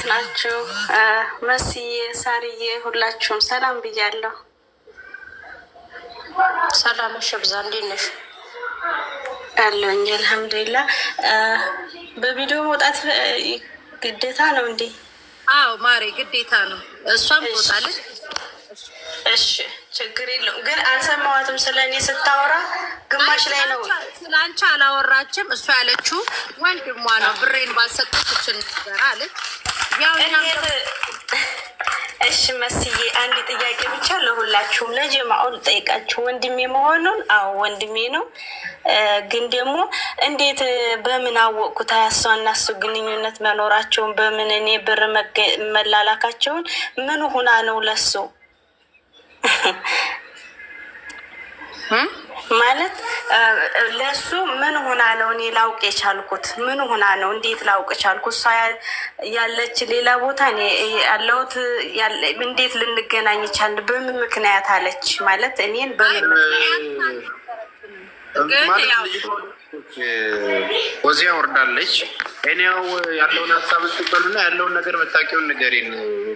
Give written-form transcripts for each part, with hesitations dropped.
ናችሁ መስዬ ሳርዬ ሁላችሁም ሰላም ብያለሁ። ሰላም ሸብዛ እንዴት ነሽ? አለሁኝ አልሐምዱሊላህ። በቪዲዮ መውጣት ግዴታ ነው እንዴ? አዎ ማሬ ግዴታ ነው። እሷም ትወጣለች። እሺ ችግር የለውም። ግን አልሰማዋትም። ስለ እኔ ስታወራ ግማሽ ላይ ነው። ስለ አንቺ አላወራችም። እሷ ያለችው ወንድሟ ነው ብሬን ባልሰጠች እችን ነገር አለች። እሺ መስዬ አንድ ጥያቄ ብቻ ለሁላችሁም ለጀማዓው ልጠይቃችሁ። ወንድሜ መሆኑን አዎ ወንድሜ ነው። ግን ደግሞ እንዴት በምን አወቅኩት? እሷና እሱ ግንኙነት መኖራቸውን በምን እኔ ብር መላላካቸውን ምን ሁና ነው ለሱ ማለት ለሱ ምን ሆና ነው እኔ ላውቅ የቻልኩት? ምን ሆና ነው? እንዴት ላውቅ ቻልኩት? እሷ ያለች ሌላ ቦታ እኔ ያለሁት እንዴት ልንገናኝ ቻልን? በምን ምክንያት አለች ማለት እኔን በምን ምክንያት ወዚያ ወርዳለች። እኔው ያለውን ሀሳብ ትቀበሉና ያለውን ነገር መታቂውን ንገሪን።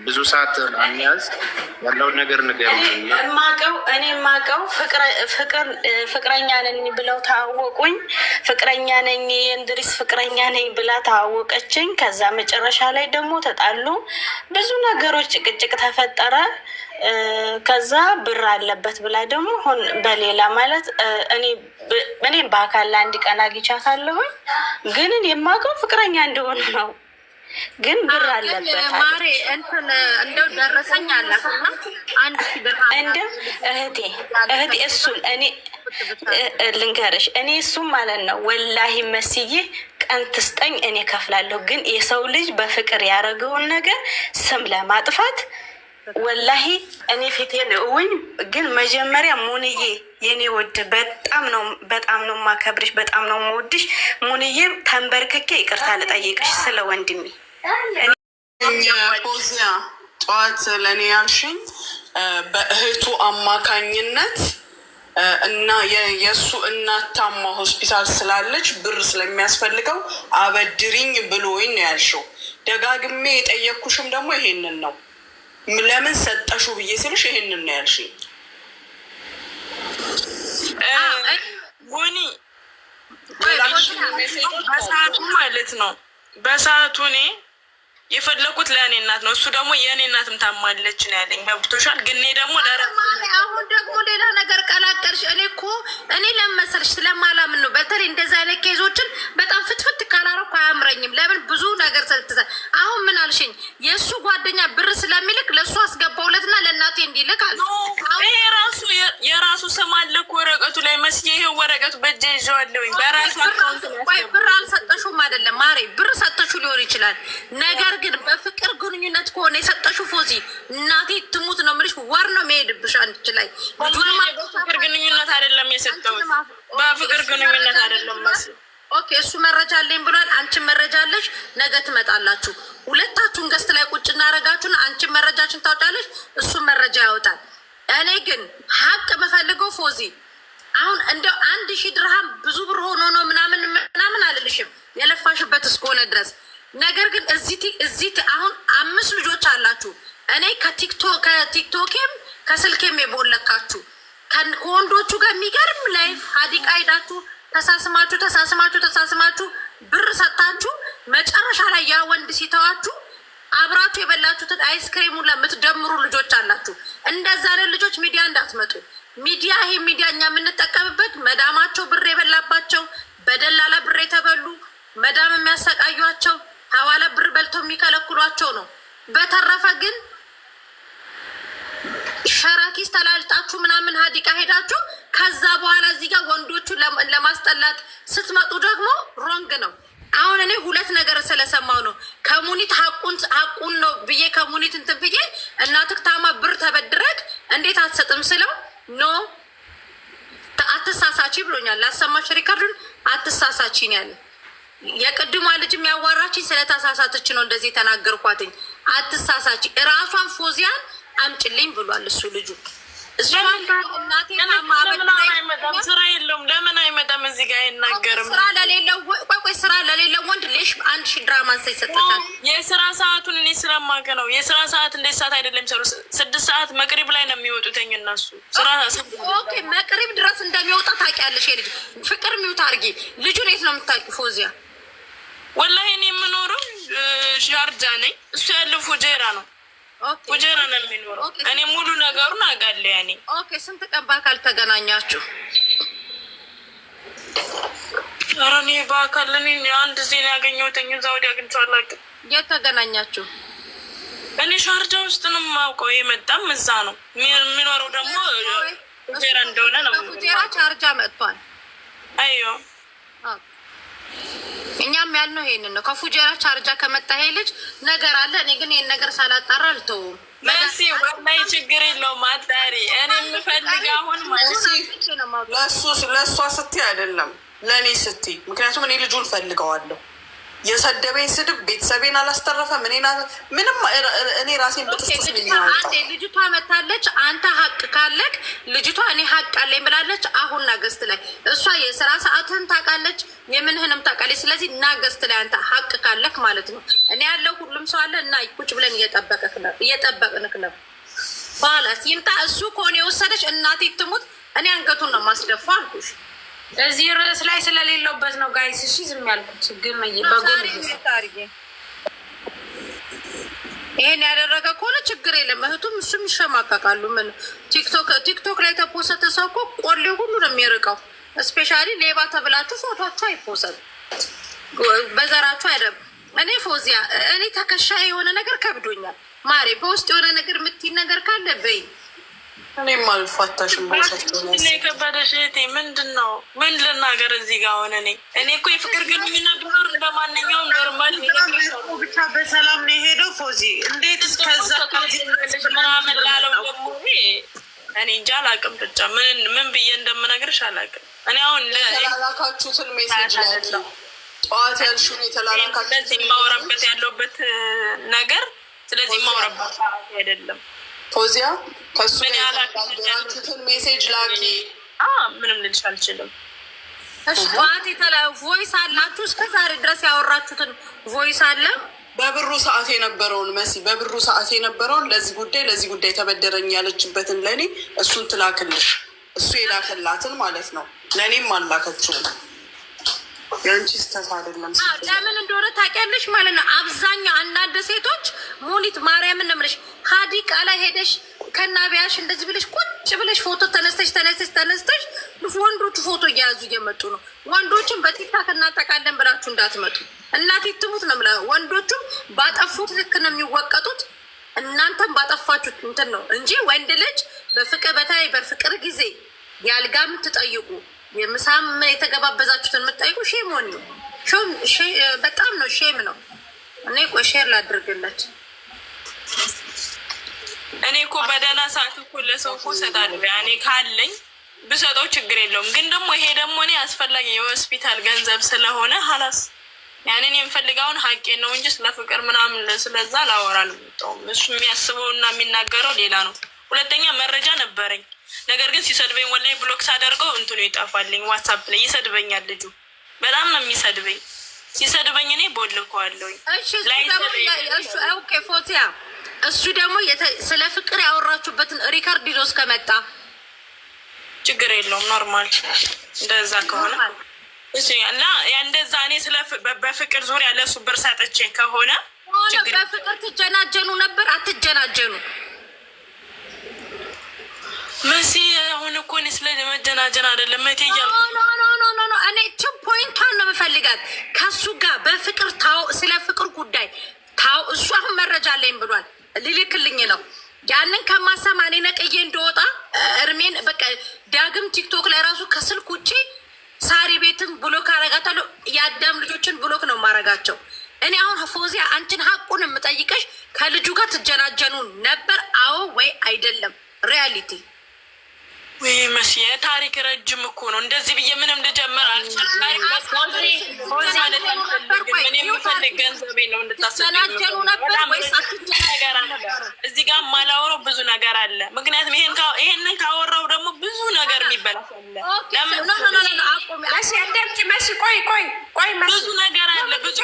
ብዙ ሰዓት አንያዝ፣ ያለውን ነገር ንገሪን። እኔ የማውቀው ፍቅረኛ ነኝ ብለው ታወቁኝ። ፍቅረኛ ነኝ የእንድሪስ ፍቅረኛ ነኝ ብላ ታወቀችኝ። ከዛ መጨረሻ ላይ ደግሞ ተጣሉ። ብዙ ነገሮች ጭቅጭቅ ተፈጠረ። ከዛ ብር አለበት ብላ ደግሞ በሌላ ማለት እኔ በአካል ለአንድ ቀን አግኝቻታለሁኝ። ግን እኔ የማውቀው ፍቅረኛ እንደሆነ ነው። ግን ብር አለበት ማሬ እንትን እንደው ደረሰኝ አላትና አንድ እንደው እህቴ እሱን እኔ ልንገርሽ፣ እኔ እሱም ማለት ነው ወላሂ መስዬ ቀን ትስጠኝ እኔ ከፍላለሁ። ግን የሰው ልጅ በፍቅር ያደረገውን ነገር ስም ለማጥፋት ወላሂ እኔ ፊቴን እውኝ። ግን መጀመሪያ ሙንዬ የኔ ወድ በጣም ነው ማከብርሽ፣ በጣም ነው የምወድሽ። ሙንዬ ተንበርክኬ ይቅርታ ልጠይቅሽ ስለ ወንድሜ። ፖዚያ ጠዋት ለእኔ ያልሽኝ በእህቱ አማካኝነት እና የእሱ እናት ታማ ሆስፒታል ስላለች ብር ስለሚያስፈልገው አበድሪኝ ብሎኝ ነው ያልሽው። ደጋግሜ የጠየቅኩሽም ደግሞ ይሄንን ነው። ለምን ሰጠሹ ብዬ ስልሽ ይሄንን ነው ያልሽኝ። ጎኒ በሰዓቱ ማለት ነው። በሰዓቱ እኔ የፈለኩት ለእኔ እናት ነው። እሱ ደግሞ የእኔ እናትም ታማለች ነው ያለኝ። ገብቶሻል? ግን እኔ ደግሞ አሁን ደግሞ ሌላ ነገር ቀላቀልሽ። እኔ ለመሰልሽ ስለማላምን ነው። በተለይ እንደዚህ አይነት ኬዞችን በጣም ፍትፍት ካላረኩ አያምረኝም። ለምን ብዙ ነገር ሰልትዘ አሁን ምን አልሽኝ? የእሱ ጓደኛ ብር ስለሚልክ ለእሱ አስገባውለትና ለእናቴ እንዲልክ አለ። ይሄ የራሱ ስም አለ እኮ ወረቀቱ ላይ መስዬ፣ ይሄው ወረቀቱ በእጄ ይዤዋለሁኝ። በራሱ ብር አልሰጠሹም አይደለም ማሬ፣ ብር ሰጠሹ ሊሆን ይችላል። ነገር ግን በፍቅር ግንኙነት ከሆነ የሰጠሹ ፎዚ እናቴ ትሙት ነው የምልሽ። ወር ነው የሚሄድብሽ አንቺ ላይ። በፍቅር ግንኙነት አይደለም የሰጠሁት፣ በፍቅር ግንኙነት አይደለም መስ ኦኬ። እሱ መረጃ አለኝ ብሏል። አንቺን መረጃ አለሽ። ነገ ትመጣላችሁ ሁለታችሁን ገስት ላይ ቁጭ እናደርጋችሁን። አንቺን መረጃችን ታውጣለሽ፣ እሱን መረጃ ያወጣል። እኔ ግን ሀቅ የምፈልገው ፎዚ አሁን እንደው 1000 ድርሃም ብዙ ብር ሆኖ ነው ምናምን አልልሽም፣ የለፋሽበት እስከሆነ ድረስ። ነገር ግን እዚህ አሁን 5 ልጆች አላችሁ። እኔ ከቲክቶኬም ከስልኬም የቦለካችሁ ከወንዶቹ ጋር የሚገርም ላይፍ ሀዲቃ ሄዳችሁ ተሳስማችሁ ብር ሰጣችሁ። መጨረሻ ላይ ያ ወንድ ሲተዋችሁ አብራችሁ የበላችሁትን አይስክሬሙን ለምትደምሩ ልጆች አላችሁ። እንደዛ አይነት ልጆች ሚዲያ እንዳትመጡ። ይሄ ሚዲያ እኛ የምንጠቀምበት መዳማቸው ብር የበላባቸው፣ በደላላ ብር የተበሉ መዳም የሚያሰቃዩቸው፣ ሐዋላ ብር በልተው የሚከለክሏቸው ነው። በተረፈ ግን ሸራኪስ ተላልጣችሁ ምናምን ሀዲቃ ሄዳችሁ ከዛ በኋላ እዚህ ጋር ወንዶቹ ለማስጠላት ስትመጡ ደግሞ ሮንግ ነው። አሁን እኔ 2 ነገር ስለሰማው ነው ከሙኒት ሀቁን ነው ብዬ ከሙኒት እንትን ብዬ እናትክ ታማ ብር ተበድረክ እንዴት አትሰጥም ስለው ኖ አትሳሳቺ ብሎኛል። ላሰማሽ ሪካርዱን አትሳሳቺ ነው ያለ። የቅድሟ ልጅ የሚያዋራችኝ ስለተሳሳተች ነው እንደዚህ ተናገርኳትኝ። አትሳሳቺ እራሷን ፎዚያን አምጭልኝ ብሏል እሱ ልጁ። ስራ የለውም። ለምን አይመጣም? እዚህ ጋር አይናገርም። ስራ ለሌለው ወንድ ሌሽ 1000 ድራማ ይሰጣል። የስራ ሰዓቱን እኔ ስለማውቅ ነው። የስራ ሰዓት እንደ ሰዓት አይደለም ሰሩ 6 ሰዓት መቅሪብ ላይ ነው የሚወጡትኝ እነሱ ስራ። ኦኬ መቅሪብ ድረስ እንደሚወጣ ታውቂያለሽ። የልጅ ፍቅር ሚውት አድርጊ። ልጁን የት ነው የምታውቂው? ፎዚያ ወላሂ እኔ የምኖረው ሻርጃ ነኝ። እሱ ያለው ፉጀራ ነው። ፉጀራ ነው የሚኖረው። እኔ ሙሉ ነገሩን አውቃለሁ። ያኔ ኦኬ ስንት ቀን በአካል ተገናኛችሁ? ኧረ እኔ በአካል እኔ አንድ ዜና ያገኘሁትኝ እዛ ወዲያ አግኝቼው አላውቅም። የት ተገናኛችሁ? እኔ ሻርጃ ውስጥ ነው የማውቀው። የመጣም እዛ ነው የሚኖረው። ደግሞ ፉጀራ እንደሆነ ነው። ፉጀራ ሻርጃ መጥቷል። አዮ እኛም ያልነው ይሄንን ነው። ከፉጀራ ቻርጃ ከመጣ ይሄ ልጅ ነገር አለ። እኔ ግን ይሄን ነገር ሳላጣራ አልተውም። መሲ ወላሂ ችግር የለውም አጣሪ። እኔ የምፈልግ አሁን ለእሷ ስትይ አይደለም ለእኔ ስትይ፣ ምክንያቱም እኔ ልጁን ፈልገዋለሁ። የሰደበኝ ስድብ ቤተሰቤን አላስተረፈ ምንም እኔ ራሴን በተስተስ ልጅቷ መታለች። አንተ ሀቅ ካለክ ልጅቷ እኔ ሀቅ አለኝ ብላለች። አሁን ናገስት ላይ እሷ የስራ ሰዓትህን ታውቃለች፣ የምንህንም ታውቃለች። ስለዚህ ናገስት ላይ አንተ ሀቅ ካለክ ማለት ነው። እኔ ያለው ሁሉም ሰው አለ እና ቁጭ ብለን እየጠበቅንክ ነው። በኋላስ ይምጣ። እሱ ከሆነ የወሰደች እናቴ ትሙት፣ እኔ አንገቱን ነው ማስደፋ አልኩሽ። እዚህ ርዕስ ላይ ስለሌለውበት ነው ጋይስ። እሺ ዝም ያልኩት ግን ይሄን ያደረገ ከሆነ ችግር የለም። እህቱም እሱም ይሸማቀቃሉ። ምን ቲክቶክ ላይ ተፖሰተ ሰው እኮ ቆሌ ሁሉ ነው የሚርቀው። እስፔሻሊ ሌባ ተብላችሁ ፎቶችሁ አይፖሰት በዘራችሁ አይደለም። እኔ ፎዚያ እኔ ተከሻ የሆነ ነገር ከብዶኛል ማሬ። በውስጥ የሆነ ነገር የምትይ ነገር ካለ በይ። እኔም አልፋታሽም። የከበደሽ እህቴ ምንድን ነው? ምን ልናገር እዚህ ጋር ሆነ? እኔ እኮ የፍቅር ግንኙነት ቢኖር እንደማንኛውም ኖርማል ብቻ በሰላም ነው የሄደው። ፎዚ እንዴት እስከዛ ምናምን ላለው ደግሞ እኔ እንጃ አላውቅም። ብቻ ምን ብዬ እንደምነግርሽ አላውቅም። እኔ አሁን የተላላካችሁትን ሜሴጅ ላይ ጠዋት ያልሽውን የተላላካችሁ ስለዚህ የማወራበት ያለውበት ነገር ስለዚህ የማወራበት አይደለም። ፎዚያ ከሱ ያላችሁትን ሜሴጅ ላኪ። ምንም ልልሽ አልችልም። ጠዋት ቮይስ አላችሁ? እስከ ዛሬ ድረስ ያወራችሁትን ቮይስ አለ? በብሩ ሰዓት የነበረውን መሲ በብሩ ሰዓት የነበረውን ለዚህ ጉዳይ ተበደረኝ ያለችበትን ለእኔ እሱን ትላክልሽ። እሱ የላከላትን ማለት ነው። ለእኔም አላከችውም። የአንቺ ስተት አይደለም። ለምን እንደሆነ ታውቂያለሽ ማለት ነው። አብዛኛው አንዳንድ ሴቶች ሙኒት ማርያምን ነው የምልሽ ሀዲቃ ላይ ሄደሽ ከናቢያሽ እንደዚህ ብለሽ ቁጭ ብለሽ ፎቶ ተነስተሽ ወንዶቹ ፎቶ እያያዙ እየመጡ ነው። ወንዶችን በቲክታክ እናጠቃለን ብላችሁ እንዳትመጡ። እናቴ ትሙት ነው የምለው። ወንዶቹም ባጠፉት ልክ ነው የሚወቀጡት። እናንተም ባጠፋችሁት እንትን ነው እንጂ ወንድ ልጅ በፍቅር በተለይ በፍቅር ጊዜ ያልጋ የምትጠይቁ የምሳም የተገባበዛችሁትን የምትጠይቁ ሼም ሆን ነው። በጣም ነው ሼም ነው። እኔ ቆይ ሼር ላድርግለት። እኔ እኮ በደህና ሰዓት እኮ ለሰው እኮ እሰጣለሁ። ያኔ ካለኝ ብሰጠው ችግር የለውም። ግን ደግሞ ይሄ ደግሞ እኔ አስፈላጊ የሆስፒታል ገንዘብ ስለሆነ ሀላስ ያኔ እኔ የምፈልገውን ሀቄ ነው እንጂ ስለ ፍቅር ምናምን ስለዛ ላወራ አልመጣሁም። እሱ የሚያስበው እና የሚናገረው ሌላ ነው። ሁለተኛ መረጃ ነበረኝ፣ ነገር ግን ሲሰድበኝ ወላሂ ብሎክ ሳደርገው እንትኑ ይጠፋልኝ። ዋትሳፕ ላይ ይሰድበኛል ልጁ፣ በጣም ነው የሚሰድበኝ። ሲሰድበኝ እኔ ቦልከዋለሁኝ። ፎቲያ እሱ ደግሞ ስለ ፍቅር ያወራችሁበትን ሪከርድ ይዞ እስከመጣ ችግር የለውም። ኖርማል እንደዛ ከሆነ እና እንደዛ እኔ በፍቅር ዙሪያ ለሱ ብር ሰጥቼ ከሆነ በፍቅር ትጀናጀኑ ነበር። አትጀናጀኑ መሲ። አሁን እኮ እኔ ስለ መጀናጀን አይደለም መቴ እያልኩ እኔ ፖይንቷን ነው የምፈልጋት ከሱ ጋር በፍቅር ስለ ፍቅር ጉዳይ እሱ አሁን መረጃ አለኝ ብሏል። ሊልክልኝ ነው። ያንን ከማሰማ እኔ ነቅዬ እንደወጣ እርሜን በቃ ዳግም ቲክቶክ ላይ ራሱ ከስልክ ውጭ ሳሪ ቤትም ብሎክ አረጋታለሁ። የአዳም ልጆችን ብሎክ ነው ማረጋቸው። እኔ አሁን ፎዚያ አንቺን ሀቁን የምጠይቀሽ ከልጁ ጋር ትጀናጀኑ ነበር? አዎ ወይ አይደለም? ሪያሊቲ ወይ መሲ ታሪክ ረጅም እኮ ነው። እንደዚህ ብዬ ምንም ልጀምር አልችልም። የምፈልግ ገንዘቤ ነው እንድታሰናጀኑ ነበር ወይስ አትጀናጀኑ ነበር? እዚህ ጋር ማላወራው ብዙ ነገር አለ። ምክንያቱም ይሄንን ብዙ ነገር አለ። ብዙ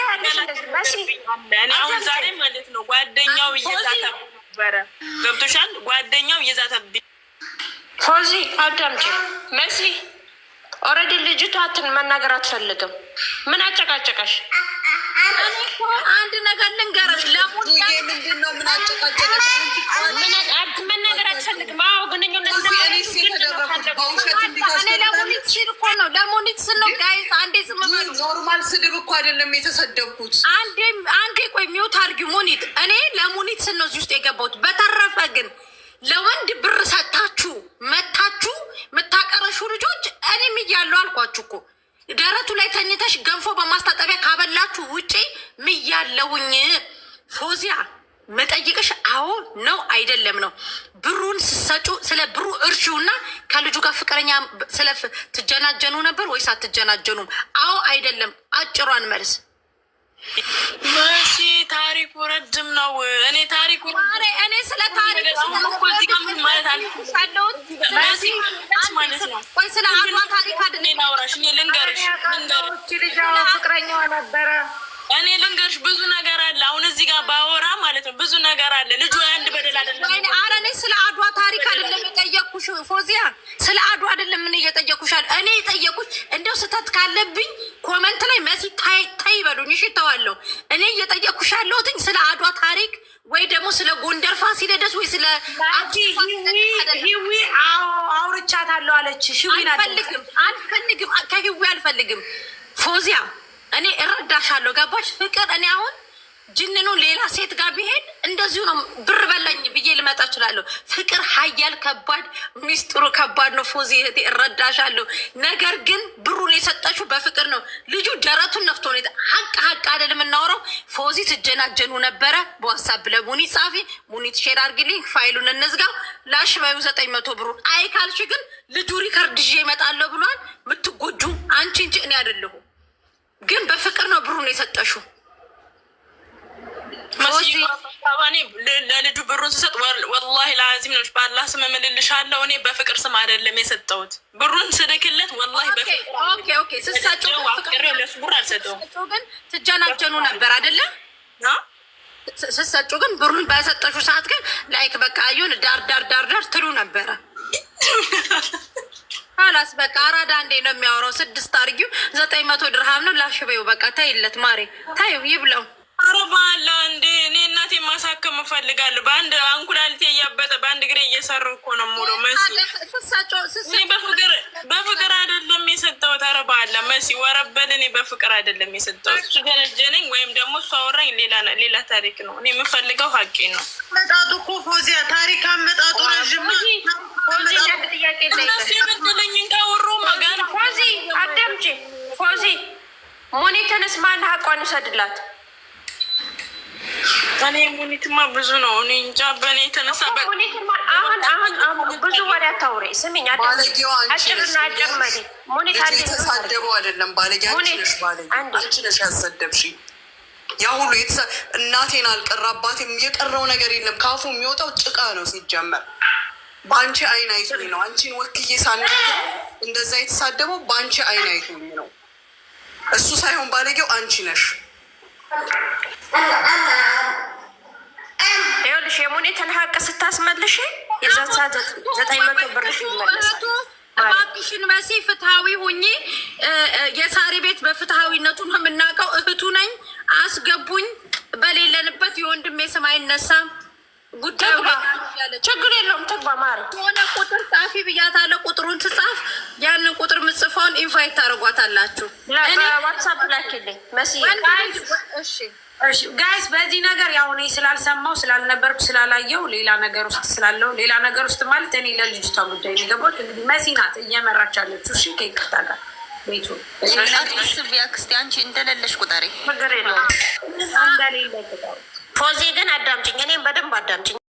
እኔ አሁን ዛሬ ማለት ነው ጓደኛው እየዛተብኝ ነበረ። ገብቶሻል? ጓደኛው እየዛተብኝ ፎዚ አዳምጪ። መሲ ኦልሬዲ ልጅቷትን መናገር አትፈልግም። ምን አጨቃጨቀሽ? አንድ ነገር ልንገርሽ። ምንድነው? ምን አጨቃጨቀሽ? መናገር አትፈልግም። አዎ ግንኙነት ለሙኒት ስል ነው ጋይስ። አንዴ ዝም በሉ። ኖርማል ስድብ እኮ አይደለም የተሰደብኩት። አንዴ ቆይ ሚውት አድርጊው ሙኒት። እኔ ለሙኒት ስል ነው እዚህ ውስጥ የገባሁት። በተረፈ ግን ለወንድ ብር ሰታችሁ መታችሁ የምታቀረሹ ልጆች እኔም እያለሁ አልኳችሁ እኮ ደረቱ ላይ ተኝተሽ ገንፎ በማስታጠቢያ ካበላችሁ ውጪ ምያለውኝ። ፎዚያ መጠይቅሽ አዎ ነው አይደለም ነው። ብሩን ስሰጩ ስለ ብሩ እርሺውና ከልጁ ጋር ፍቅረኛ ስለ ትጀናጀኑ ነበር ወይስ አትጀናጀኑም? አዎ አይደለም። አጭሯን መልስ። መሲ ታሪኩ ረጅም ነው። እኔ ታሪኩ እኔ ስለ ታሪኩ ወይ ስለ አድዋ ታሪክ አይደለም ላውራሽ። እኔ ልንገርሽ ፍቅረኛዋ ነበረ። እኔ ልንገርሽ ብዙ ነገር አለ። አሁን እዚህ ጋር ባወራ ማለት ነው ብዙ ነገር አለ። ልጁ አንድ በደል አይደለም። ኧረ እኔ ስለ አድዋ ታሪክ አይደለም የጠየኩሽ ፎዚያ፣ ስለ አድዋ አይደለም ምን እየጠየኩሻል። እኔ የጠየኩሽ እንደው ስህተት ካለብኝ ኮመንት ላይ መሲ ታይ በሉኝ። እሺ ተዋለሁ። እኔ እየጠየኩሽ ያለሁትኝ ስለ አድዋ ታሪክ ወይ ደግሞ ስለ ጎንደር ፋሲለደስ ወይ ስለ ሂዊ አውርቻታለሁ አለች። አልፈልግም ከሂዊ አልፈልግም ፎዚያ። እኔ እረዳሻለሁ። ገባሽ ፍቅር? እኔ አሁን ጅንኑ ሌላ ሴት ጋር ቢሄድ እንደዚሁ ነው ብር በላኝ ብዬ ልመጣ እችላለሁ። ፍቅር ሀያል ከባድ፣ ሚስጥሩ ከባድ ነው። ፎዚ እህቴ እረዳሻለሁ። ነገር ግን ብሩን የሰጠችው በፍቅር ነው። ልጁ ደረቱን ነፍቶ ነው። ሀቅ አይደል የምናወራው። ፎዚ ትጀናጀኑ ነበረ። በዋትሳፕ ለሙኒት ጻፊ፣ ሙኒት ሼር አርግልኝ፣ ፋይሉን እንዝጋው። ላሽ ባዩ 900 ብሩን አይ ካልሽ ግን ልጁ ሪከርድ ይዤ እመጣለሁ ብሏል። የምትጎጁ አንቺ እንጂ እኔ አይደለሁ። ግን በፍቅር ነው ብሩን የሰጠሽው። ለልጁ ብሩን ስሰጥ ወላሂ ለአዚም ነው በአላህ ስም እምልልሻለሁ። እኔ በፍቅር ስም አይደለም የሰጠሁት። ብሩን ስልክለት ወላሂ በፍቅር ስሰጩ ለሱ ብር አልሰጠውም። ግን ትጀናጀኑ ነበር አይደለም? ስሰጩ ግን ብሩን በሰጠሹ ሰዓት ግን ላይክ በቃ አዩን ዳር ትሉ ነበረ። ኋላስ በቃ አራዳ እንዴ ነው የሚያወራው። 6 አርጊው 900 ድርሃም ነው ላሽበው። በቃ ታይለት ማሬ ታዩ ይብለው። አረባላ እንዴ እኔ እናቴ ማሳከም እፈልጋለሁ። በአንድ አንኩላሊቴ እያበጠ በአንድ እግሬ እየሰሩ እኮ ነው ሙሉ መሲ። እኔ በፍቅር አይደለም የሰጠሁት። አረባላ መሲ ወረበል። እኔ በፍቅር አይደለም የሰጠሁት። እሱ ገነጀነኝ ወይም ደግሞ እሱ አወራኝ ሌላ ታሪክ ነው። እኔ የምፈልገው ሀቄ ነው። መጣጡ እኮ ፎዚያ ታሪክ አመጣጡ ረዥም እነሱ የበደለኝን ካወሩ መጋር ፎዚ አዳምጪ። ፎዚ ሙኒትንስ ማን ሀቋን ውሰድላት? እኔ ሙኒትማ ብዙ ነው። እኔ እንጃ በእኔ የተነሳ አሁን ብዙ ወሬ አታውሪ። ስሚኝ አጭርና አጭር መዲ ሙኒት የተሳደበው አይደለም ባለጌ አንቺ ነሽ ያሰደብሽ። ያ ሁሉ እናቴን አልቀራባትም። የቀረው ነገር የለም። ካፉ የሚወጣው ጭቃ ነው ሲጀመር። በአንቺ አይን አይቶኝ ነው። አንቺን ወክዬ ሳናገር እንደዛ የተሳደበው በአንቺ አይን አይቶኝ ነው። እሱ ሳይሆን ባለጌው አንቺ ነሽ። ይኸውልሽ የሙኒትን ሀቅ ስታስመልሽ የዛን ሰዓት 900 ብር ይመለሳል። እባክሽን መሲ ፍትሃዊ ሁኚ። የሳሪ ቤት በፍትሃዊነቱ ነው የምናውቀው። እህቱ ነኝ። አስገቡኝ። በሌለንበት የወንድሜ ስም አይነሳም። ጉዳዩ ችግር የለውም። ተግባ ማር የሆነ ቁጥር ጻፊ ብያታለሁ። ቁጥሩን ትጻፍ። ያንን ቁጥር ምጽፈውን ኢንቫይት ታደርጓታላችሁ። ዋትሳፕ ላኪልኝ መሲ። እሺ ጋይስ፣ በዚህ ነገር ያው እኔ ስላልሰማው ስላልነበርኩ ስላላየው ሌላ ነገር ውስጥ ስላለው ሌላ ነገር ውስጥ ማለት እኔ ለልጅቷ ጉዳይ ነው የገባሁት። እንግዲህ መሲ ናት እየመራች ያለችው። እሺ ከይቅርታ ጋር ቤቱ አክስቴ አንቺ እንደሌለሽ ቁጠሪ። ችግር የለውም። እንደሌለ ቁጠሪ። ፎዚ ግን አዳምጭኝ፣ እኔም በደንብ አዳምጭኝ።